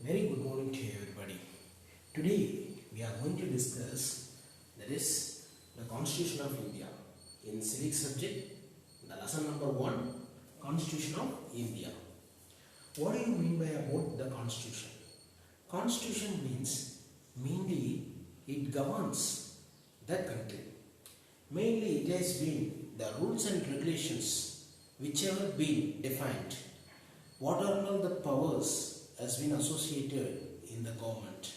Very good morning to everybody. Today we are going to discuss that is the Constitution of India in civic subject, the lesson number 1, Constitution of India. What do you mean by about the Constitution? Constitution means mainly it governs the country. Mainly it has been the rules and regulations whichever been defined. What are all the powers has been associated in the government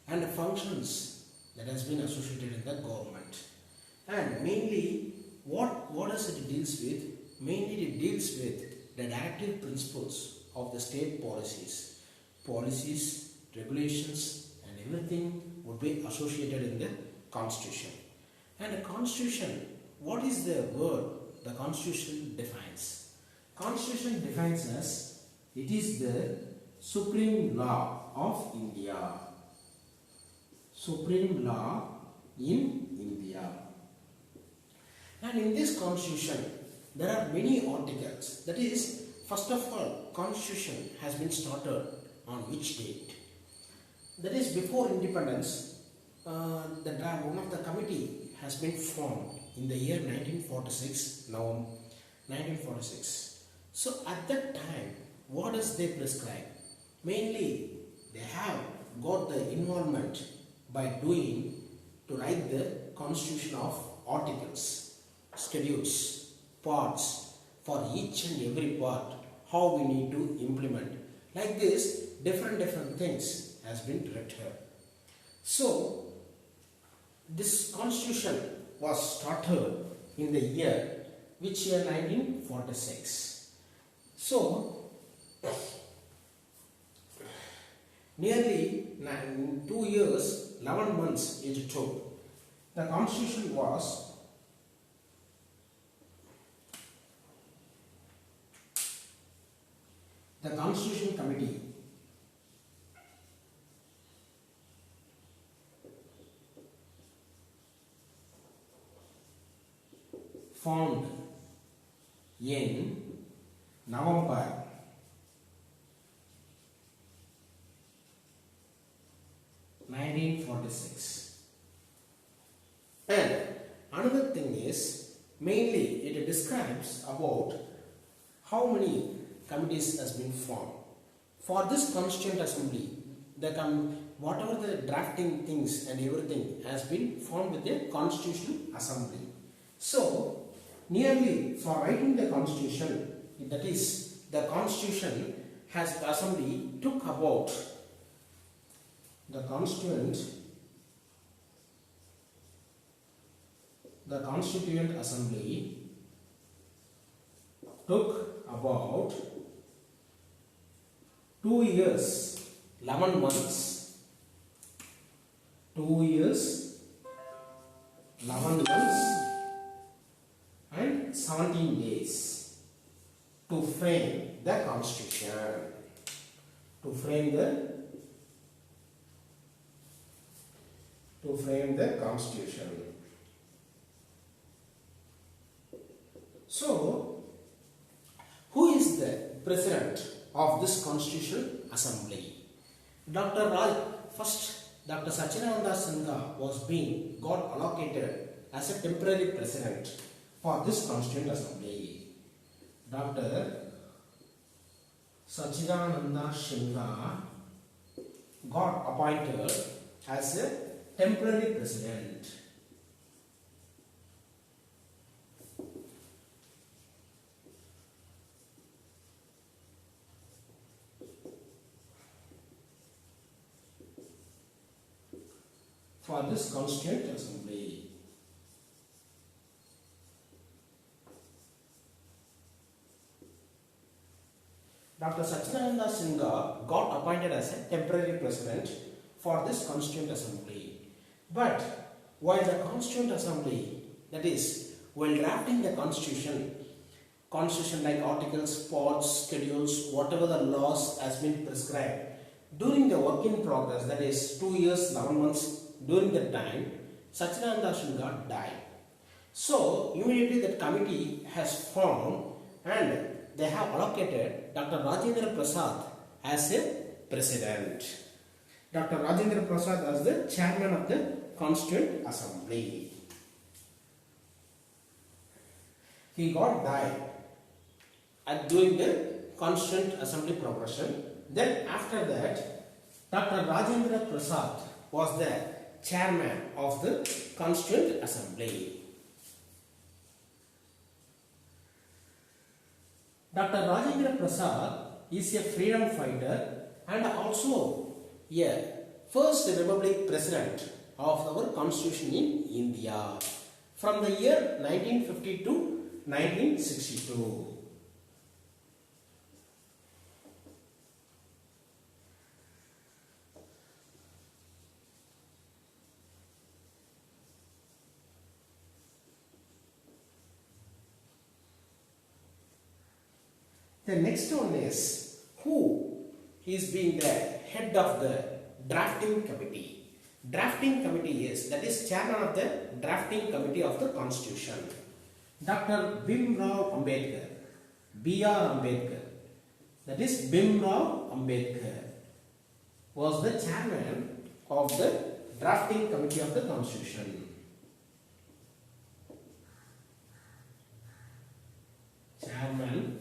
and the functions that has been associated in the government, and mainly what does it deals with? Mainly it deals with the directive principles of the state policies, regulations and everything would be associated in the constitution. And the constitution, what is the word the constitution defines? Constitution defines as it is the supreme law of India. Supreme law in India. And in this constitution, there are many articles. That is, first of all, constitution has been started on which date? That is, before independence, one of the committee has been formed in the year 1946, November 1946. So at that time, what does they prescribe? Mainly, they have got the involvement by doing to write the constitution of articles, schedules, parts for each and every part, how we need to implement. Like this, different things has been written. So, this constitution was started in the year, which year? 1946. So, nearly 2 years, 11 months it took. The constitution was the Constitution Committee formed in November 1946. And another thing is, mainly it describes about how many committees has been formed. For this Constituent Assembly, whatever the drafting things and everything has been formed with the Constitutional Assembly. So, nearly for writing the Constitution, that is, the Constitution has Assembly took about the Constituent Assembly took about 2 years, 11 months. 2 years, 11 months and 17 days to frame the Constitution. To frame the Constitution. So, who is the president of this Constitutional Assembly? Dr. Sachinanda Singha got allocated as a temporary president for this Constituent Assembly. Dr. Sachinanda Singha got appointed as a temporary president. For this Constituent Assembly. Dr. Sachinanda Singha got appointed as a temporary president for this Constituent Assembly. But while the Constituent Assembly, that is, while drafting the Constitution like articles, parts, schedules, whatever the laws has been prescribed, during the work in progress, that is 2 years, 11 months, during that time, Sachinanda Singha died. So, immediately that committee has formed and they have allocated Dr. Rajendra Prasad as a President. Dr. Rajendra Prasad as the Chairman of the Constituent Assembly. He got died at doing the Constituent Assembly progression. Then after that, Dr. Rajendra Prasad was the Chairman of the Constituent Assembly. Dr. Rajendra Prasad is a freedom fighter and also a first Republic President of our Constitution in India from the year 1950 to 1962. The next one is who is being the head of the drafting committee. Drafting committee is chairman of the drafting committee of the Constitution. Dr. Bhimrao Ambedkar, B.R. Ambedkar, that is Bhimrao Ambedkar was the chairman of the drafting committee of the Constitution. Chairman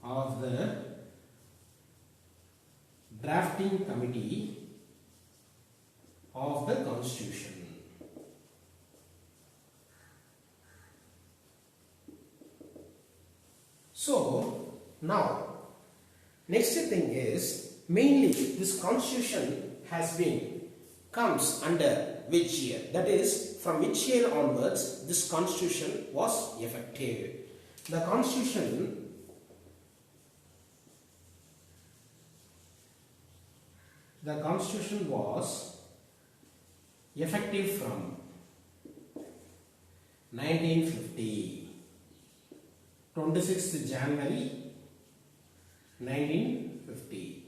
of the drafting committee of the Constitution. So now next thing is mainly this Constitution comes under which year, that is from which year onwards this Constitution was effective. The Constitution was effective from 1950, 26th January 1950.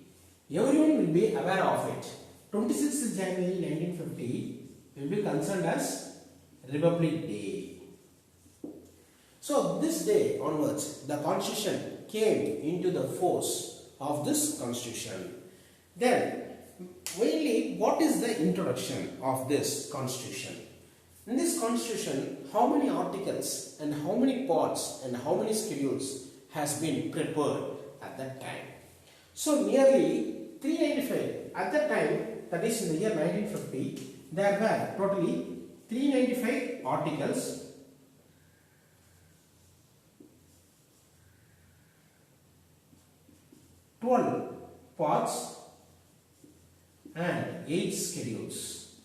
Everyone will be aware of it. 26th January 1950 will be considered as Republic Day. So this day onwards the Constitution came into the force of this Constitution. Then mainly, what is the introduction of this Constitution? In this Constitution, how many articles and how many parts and how many schedules has been prepared at that time? So nearly 395 at that time, that is in the year 1950, there were totally 395 articles, 12 parts and 8 schedules.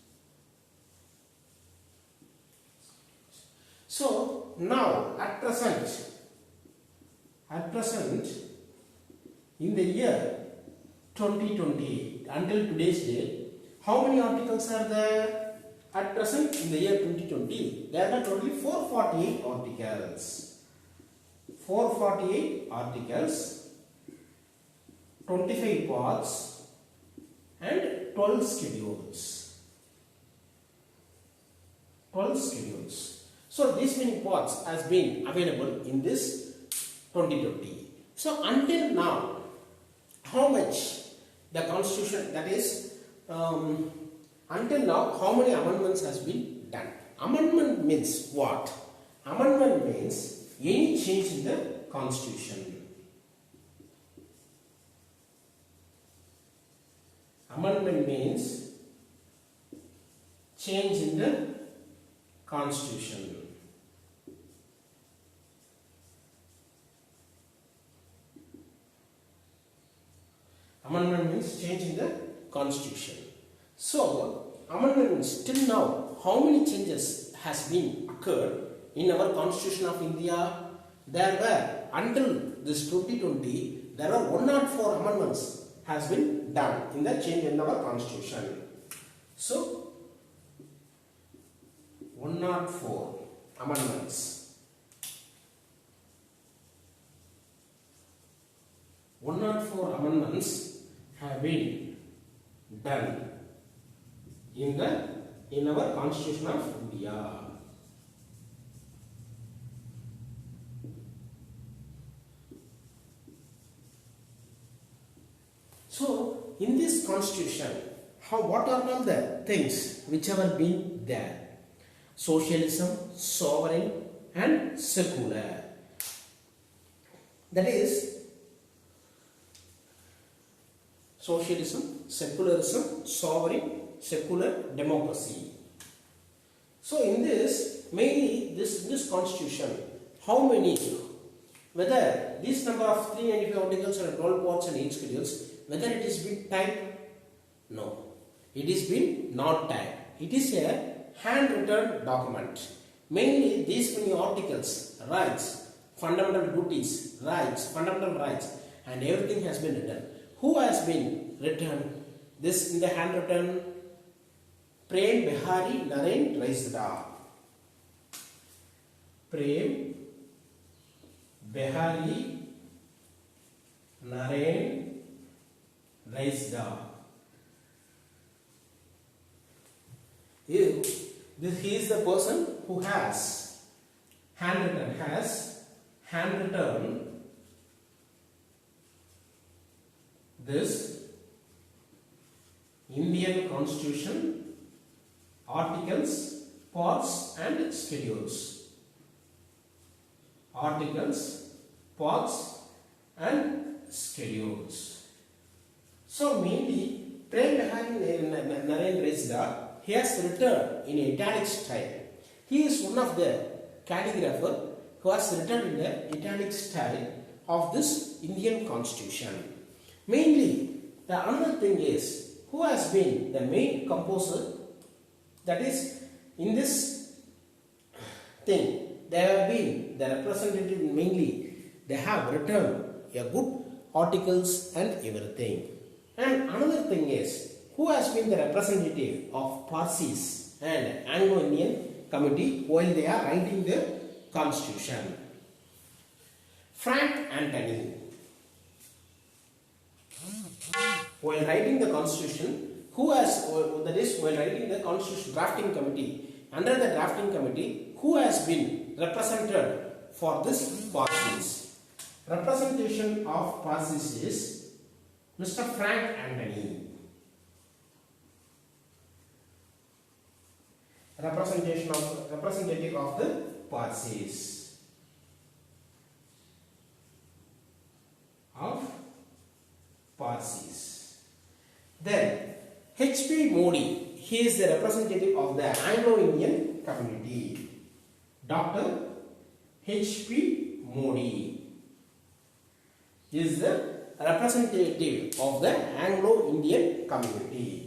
So now at present in the year 2020 until today's date, how many articles are there? At present in the year 2020 there are totally 448 articles. 448 articles, 25 parts and 12 schedules. 12 schedules. So these many parts has been available in this 2020. So until now, how much the Constitution, that is until now how many amendments has been done? Amendment means what? Amendment means any change in the Constitution. Amendment means change in the Constitution. Amendment means change in the Constitution. So, amendment means till now, how many changes has been occurred in our Constitution of India? There were, until this 2020, there were 104 amendments has been done in the change in our Constitution. So, 104 amendments. 104 amendments have been done in our Constitution of India. So in this constitution, what are all the things which have been there? Socialism, sovereign and secular. That is socialism, secularism, sovereign, secular, democracy. So in this, mainly this constitution, how many, whether this number of 395 articles and 12 parts and 8 schedules, whether it is been typed? No. It is been not typed. It is a handwritten document. Mainly these many articles, rights, fundamental duties, rights, fundamental rights, and everything has been written. Who has been written this in the handwritten? Prem Bihari Naren Raisda. Prem Bihari Naren Raisda. He is the person who has handwritten this Indian Constitution, articles, parts and schedules. Articles, parts and schedules. So mainly Prem Bihari Naren Raisda, he has written in italic style. He is one of the calligrapher who has written in the italic style of this Indian Constitution. Mainly, the another thing is, who has been the main composer? That is, in this thing, they have been the representative. Mainly, they have written a good articles and everything. And another thing is, who has been the representative of Parsees and Anglo Indian committee while they are writing the constitution? Frank Anthony. While writing the constitution, while writing the constitution drafting committee, under the drafting committee, who has been represented for this Parsees? Representation of Parsees is Mr. Frank Anthony. Representative of the Parsees. Then H.P. Modi, he is the representative of the Anglo Indian community. Dr. H.P. Modi is the representative of the Anglo Indian community.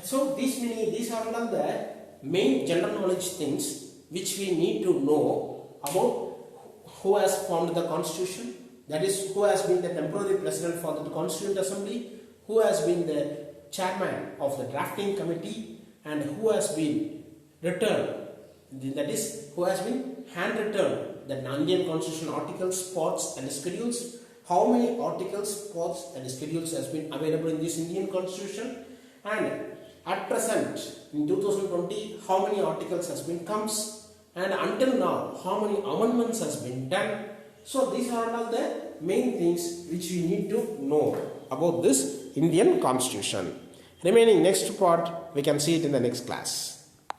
So these are all the main general knowledge things which we need to know about who has formed the constitution, that is, who has been the temporary president for the Constituent Assembly, who has been the chairman of the drafting committee, and who has been written, that is, who has been handwritten the Indian Constitution articles, parts and schedules. How many articles, parts and schedules has been available in this Indian Constitution, and at present in 2020 how many articles has been comes, and until now how many amendments has been done. So these are all the main things which we need to know about this Indian Constitution. Remaining next part we can see it in the next class.